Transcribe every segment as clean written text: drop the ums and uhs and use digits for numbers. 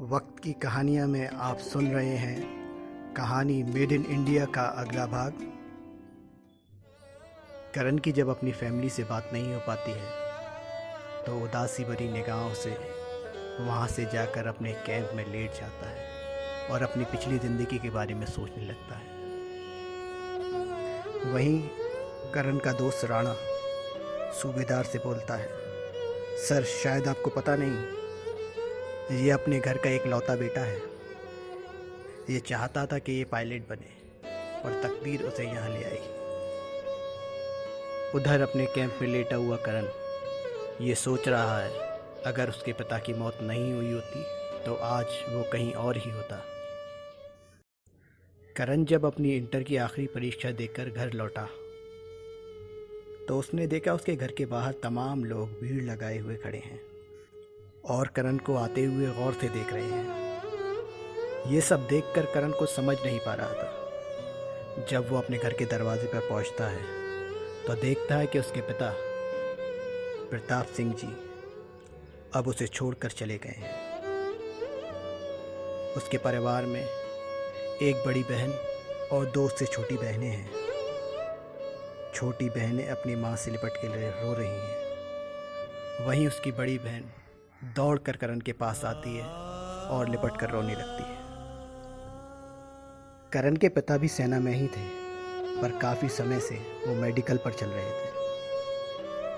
वक्त की कहानियाँ में आप सुन रहे हैं कहानी मेड इन इंडिया का अगला भाग। करण की जब अपनी फैमिली से बात नहीं हो पाती है तो उदासी भरी निगाहों से वहाँ से जाकर अपने कैंप में लेट जाता है और अपनी पिछली ज़िंदगी के बारे में सोचने लगता है। वहीं करण का दोस्त राणा सूबेदार से बोलता है, सर शायद आपको पता नहीं, ये अपने घर का एक लौता बेटा है। ये चाहता था कि ये पायलट बने और तकदीर उसे यहाँ ले आई। उधर अपने कैंप में लेटा हुआ करण ये सोच रहा है, अगर उसके पिता की मौत नहीं हुई होती तो आज वो कहीं और ही होता। करण जब अपनी इंटर की आखिरी परीक्षा देकर घर लौटा तो उसने देखा उसके घर के बाहर तमाम लोग भीड़ लगाए हुए खड़े हैं और करण को आते हुए गौर से देख रहे हैं। ये सब देखकर करण को समझ नहीं पा रहा था। जब वो अपने घर के दरवाजे पर पहुंचता है तो देखता है कि उसके पिता प्रताप सिंह जी अब उसे छोड़कर चले गए हैं। उसके परिवार में एक बड़ी बहन और दो उससे छोटी बहनें हैं। छोटी बहनें अपनी माँ से लिपट के रो रही हैं। वहीं उसकी बड़ी बहन दौड़कर करण के पास आती है और लिपट कर रोने लगती है। करण के पिता भी सेना में ही थे, पर काफ़ी समय से वो मेडिकल पर चल रहे थे।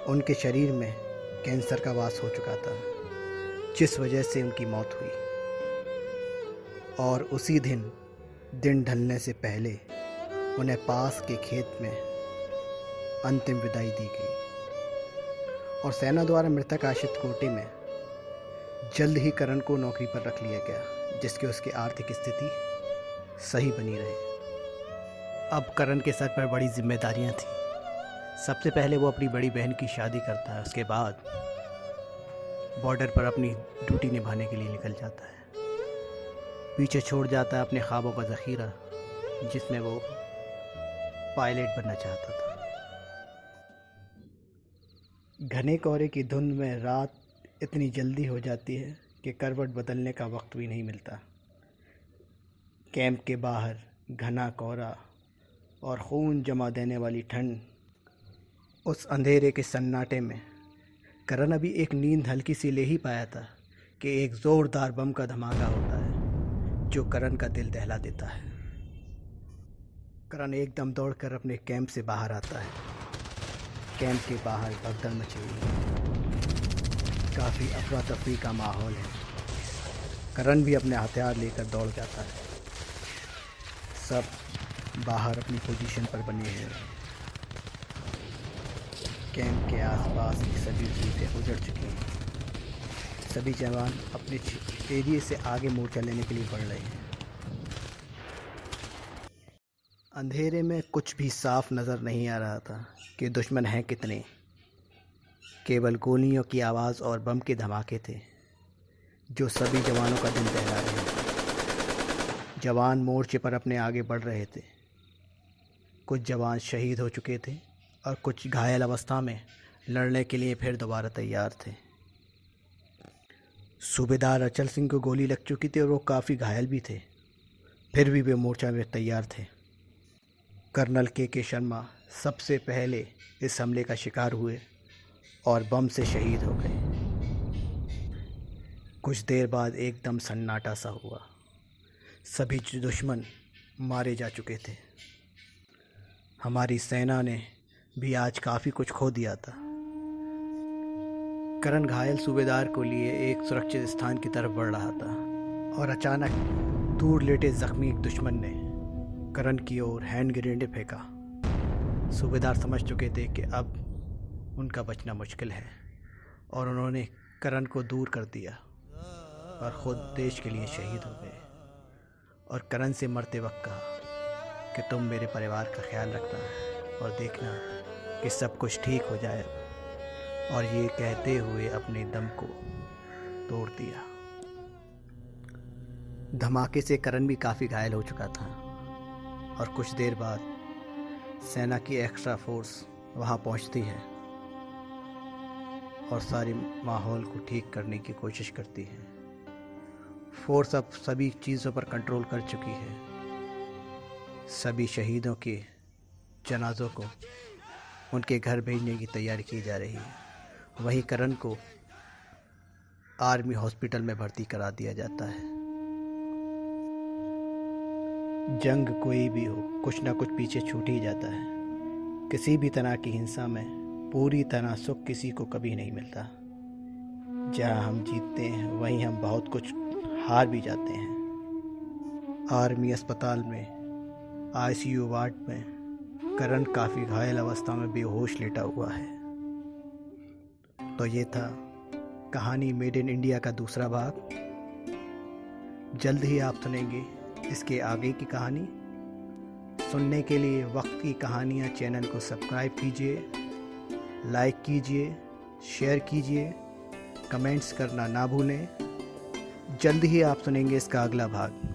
उनके शरीर में कैंसर का वास हो चुका था, जिस वजह से उनकी मौत हुई। और उसी दिन ढलने से पहले उन्हें पास के खेत में अंतिम विदाई दी गई और सेना द्वारा मृतक आश्रित कोटे में जल्द ही करण को नौकरी पर रख लिया गया, जिससे उसकी आर्थिक स्थिति सही बनी रहे। अब करण के सर पर बड़ी जिम्मेदारियां थीं। सबसे पहले वो अपनी बड़ी बहन की शादी करता है, उसके बाद बॉर्डर पर अपनी ड्यूटी निभाने के लिए निकल जाता है। पीछे छोड़ जाता है अपने ख्वाबों का ज़ख़ीरा, जिसमें वो पायलट बनना चाहता था। घने कोहरे की धुंध में रात इतनी जल्दी हो जाती है कि करवट बदलने का वक्त भी नहीं मिलता। कैंप के बाहर घना कोहरा और खून जमा देने वाली ठंड। उस अंधेरे के सन्नाटे में करण अभी एक नींद हल्की सी ले ही पाया था कि एक ज़ोरदार बम का धमाका होता है जो करण का दिल दहला देता है। करण एकदम दौड़कर अपने कैंप से बाहर आता है। कैंप के बाहर भगदड़ मची हुई है, काफ़ी अफरा तफरी का माहौल है। करण भी अपने हथियार लेकर दौड़ जाता है। सब बाहर अपनी पोजीशन पर बने हुए हैं। कैंप के आसपास की सभी चीज़ें उजड़ चुकी हैं। सभी जवान अपने एरिए से आगे मोर्चा लेने के लिए बढ़ रहे हैं। अंधेरे में कुछ भी साफ नज़र नहीं आ रहा था कि दुश्मन हैं कितने। केवल गोलियों की आवाज़ और बम के धमाके थे जो सभी जवानों का दिल दहला रहे थे। जवान मोर्चे पर अपने आगे बढ़ रहे थे। कुछ जवान शहीद हो चुके थे और कुछ घायल अवस्था में लड़ने के लिए फिर दोबारा तैयार थे। सूबेदार अचल सिंह को गोली लग चुकी थी और वो काफ़ी घायल भी थे, फिर भी वे मोर्चा में तैयार थे। कर्नल के शर्मा सबसे पहले इस हमले का शिकार हुए और बम से शहीद हो गए। कुछ देर बाद एकदम सन्नाटा सा हुआ। सभी दुश्मन मारे जा चुके थे। हमारी सेना ने भी आज काफ़ी कुछ खो दिया था। करण घायल सूबेदार को लिए एक सुरक्षित स्थान की तरफ बढ़ रहा था और अचानक दूर लेटे जख्मी एक दुश्मन ने करण की ओर हैंड ग्रेनेड फेंका। सूबेदार समझ चुके थे कि अब उनका बचना मुश्किल है और उन्होंने करण को दूर कर दिया और ख़ुद देश के लिए शहीद हो गए। और करण से मरते वक्त कहा कि तुम मेरे परिवार का ख्याल रखना और देखना कि सब कुछ ठीक हो जाए। और ये कहते हुए अपने दम को तोड़ दिया। धमाके से करण भी काफ़ी घायल हो चुका था और कुछ देर बाद सेना की एक्स्ट्रा फोर्स वहाँ पहुँचती है और सारे माहौल को ठीक करने की कोशिश करती है। फोर्स अब सभी चीज़ों पर कंट्रोल कर चुकी है। सभी शहीदों के जनाज़ों को उनके घर भेजने की तैयारी की जा रही है। वहीं करण को आर्मी हॉस्पिटल में भर्ती करा दिया जाता है। जंग कोई भी हो, कुछ ना कुछ पीछे छूट ही जाता है। किसी भी तरह की हिंसा में पूरी तरह सुख किसी को कभी नहीं मिलता। जहाँ हम जीतते हैं वहीं हम बहुत कुछ हार भी जाते हैं। आर्मी अस्पताल में आईसीयू वार्ड में करण काफ़ी घायल अवस्था में बेहोश लेटा हुआ है। तो ये था कहानी मेड इन इंडिया का दूसरा भाग। जल्द ही आप सुनेंगे इसके आगे की कहानी। सुनने के लिए वक्त की कहानियाँ चैनल को सब्सक्राइब कीजिए, लाइक कीजिए, शेयर कीजिए, कमेंट्स करना ना भूलें। जल्द ही आप सुनेंगे इसका अगला भाग।